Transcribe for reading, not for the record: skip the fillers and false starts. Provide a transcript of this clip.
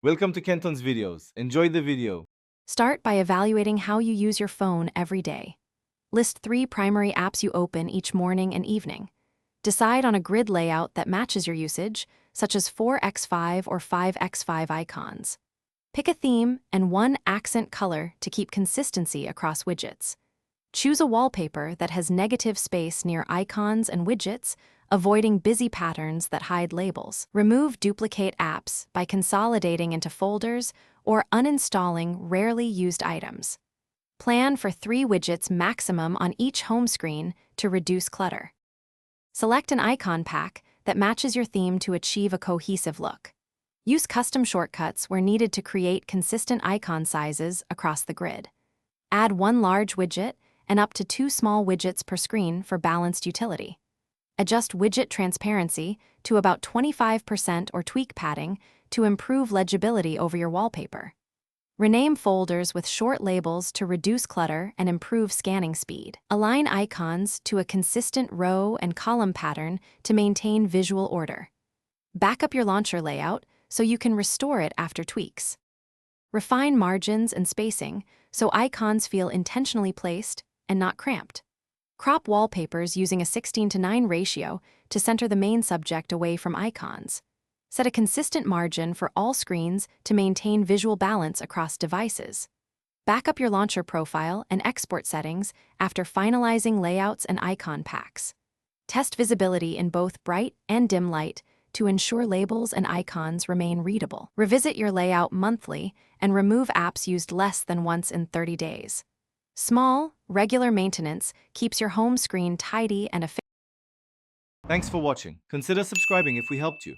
Welcome to Kenton's videos. Enjoy the video. Start by evaluating how you use your phone every day. List 3 primary apps you open each morning and evening. Decide on a grid layout that matches your usage, such as 4x5 or 5x5 icons. Pick a theme and one accent color to keep consistency across widgets. Choose a wallpaper that has negative space near icons and widgets, avoiding busy patterns that hide labels. Remove duplicate apps by consolidating into folders or uninstalling rarely used items. Plan for 3 widgets maximum on each home screen to reduce clutter. Select an icon pack that matches your theme to achieve a cohesive look. Use custom shortcuts where needed to create consistent icon sizes across the grid. Add 1 large widget and up to 2 small widgets per screen for balanced utility. Adjust widget transparency to about 25% or tweak padding to improve legibility over your wallpaper. Rename folders with short labels to reduce clutter and improve scanning speed. Align icons to a consistent row and column pattern to maintain visual order. Back up your launcher layout so you can restore it after tweaks. Refine margins and spacing so icons feel intentionally placed and not cramped. Crop wallpapers using a 16:9 ratio to center the main subject away from icons. Set a consistent margin for all screens to maintain visual balance across devices. Back up your launcher profile and export settings after finalizing layouts and icon packs. Test visibility in both bright and dim light to ensure labels and icons remain readable. Revisit your layout monthly and remove apps used less than once in 30 days. Small, regular maintenance keeps your home screen tidy and efficient. Thanks for watching. Consider subscribing if we helped you.